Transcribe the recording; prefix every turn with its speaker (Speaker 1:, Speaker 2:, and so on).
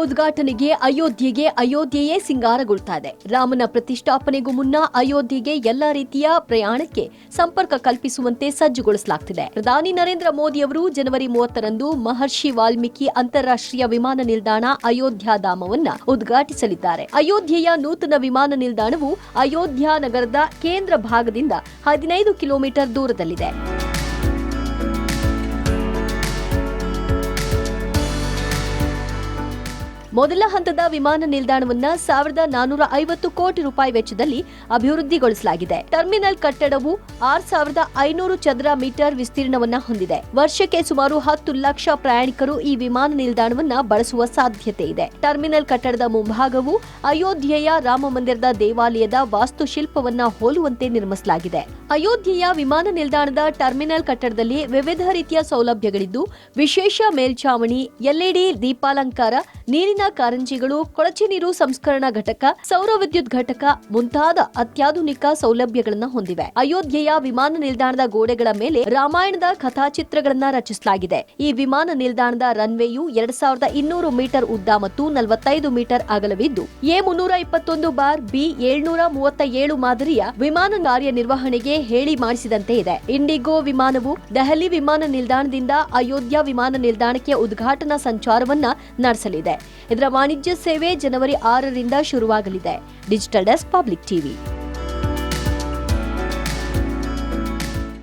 Speaker 1: ಉದ್ಘಾಟನೆಗೆ ಅಯೋಧ್ಯೆಯೇ ಸಿಂಗಾರಗೊಳ್ತಾ ಇದೆ. ರಾಮನ ಪ್ರತಿಷ್ಠಾಪನೆಗೂ ಮುನ್ನ ಅಯೋಧ್ಯೆಗೆ ಎಲ್ಲಾ ರೀತಿಯ ಪ್ರಯಾಣಕ್ಕೆ ಸಂಪರ್ಕ ಕಲ್ಪಿಸುವಂತೆ ಸಜ್ಜುಗೊಳಿಸಲಾಗುತ್ತಿದೆ. ಪ್ರಧಾನಿ ನರೇಂದ್ರ ಮೋದಿ ಅವರು ಜನವರಿ 30ರಂದು ಮಹರ್ಷಿ ವಾಲ್ಮೀಕಿ ಅಂತಾರಾಷ್ಟ್ರೀಯ ವಿಮಾನ ನಿಲ್ದಾಣ ಅಯೋಧ್ಯಾಧಾಮವನ್ನ ಉದ್ಘಾಟಿಸಲಿದ್ದಾರೆ. ಅಯೋಧ್ಯೆಯ ನೂತನ ವಿಮಾನ ನಿಲ್ದಾಣವು ಅಯೋಧ್ಯ ನಗರದ ಕೇಂದ್ರ ಭಾಗದಿಂದ 15 ಕಿಲೋಮೀಟರ್ ದೂರದಲ್ಲಿದೆ. ಮೊದಲ ಹಂತದ ವಿಮಾನ ನಿಲ್ದಾಣವನ್ನ 1450 ಕೋಟಿ ರೂಪಾಯಿ ವೆಚ್ಚದಲ್ಲಿ ಅಭಿವೃದ್ಧಿಗೊಳಿಸಲಾಗಿದೆ. ಟರ್ಮಿನಲ್ ಕಟ್ಟಡವು 6500 ಚದರ ಮೀಟರ್ ವಿಸ್ತೀರ್ಣವನ್ನ ಹೊಂದಿದೆ. ವರ್ಷಕ್ಕೆ ಸುಮಾರು 10 ಲಕ್ಷ ಪ್ರಯಾಣಿಕರು ಈ ವಿಮಾನ ನಿಲ್ದಾಣವನ್ನ ಬಳಸುವ ಸಾಧ್ಯತೆ ಇದೆ. ಟರ್ಮಿನಲ್ ಕಟ್ಟಡದ ಮುಂಭಾಗವು ಅಯೋಧ್ಯೆಯ ರಾಮ ಮಂದಿರದ ದೇವಾಲಯದ ವಾಸ್ತುಶಿಲ್ಪವನ್ನ ಹೋಲುವಂತೆ ನಿರ್ಮಿಸಲಾಗಿದೆ. ಅಯೋಧ್ಯೆಯ ವಿಮಾನ ನಿಲ್ದಾಣದ ಟರ್ಮಿನಲ್ ಕಟ್ಟಡದಲ್ಲಿ ವಿವಿಧ ರೀತಿಯ ಸೌಲಭ್ಯಗಳಿದ್ದು, ವಿಶೇಷ ಮೇಲ್ಛಾವಣಿ, ಎಲ್ಇಡಿ ದೀಪಾಲಂಕಾರ, ನೀರಿನ ಕಾರಂಜಿಗಳು, ಕೊಳಚೆ ನೀರು ಸಂಸ್ಕರಣಾ ಘಟಕ, ಸೌರ ವಿದ್ಯುತ್ ಘಟಕ ಮುಂತಾದ ಅತ್ಯಾಧುನಿಕ ಸೌಲಭ್ಯಗಳನ್ನು ಹೊಂದಿವೆ. ಅಯೋಧ್ಯೆಯ ವಿಮಾನ ನಿಲ್ದಾಣದ ಗೋಡೆಗಳ ಮೇಲೆ ರಾಮಾಯಣದ ಕಥಾಚಿತ್ರಗಳನ್ನ ರಚಿಸಲಾಗಿದೆ. ಈ ವಿಮಾನ ನಿಲ್ದಾಣದ ರನ್ವೇಯು 2200 ಮೀಟರ್ ಉದ್ದ ಮತ್ತು 45 ಮೀಟರ್ ಅಗಲವಿದ್ದು, A330-B737 ಮಾದರಿಯ ವಿಮಾನ ಕಾರ್ಯನಿರ್ವಹಣೆಗೆ ಹೇಳಿ ಮಾಡಿಸಿದಂತೆ ಇದೆ. ಇಂಡಿಗೋ ವಿಮಾನವು ದೆಹಲಿ ವಿಮಾನ ನಿಲ್ದಾಣದಿಂದ ಅಯೋಧ್ಯ ವಿಮಾನ ನಿಲ್ದಾಣಕ್ಕೆ ಉದ್ಘಾಟನಾ ಸಂಚಾರವನ್ನ ನಡೆಸಲಿದೆ. ಇದರ ವಾಣಿಜ್ಯ ಸೇವೆ ಜನವರಿ 6ರಿಂದ ಶುರುವಾಗಲಿದೆ. Digital desk, public TV.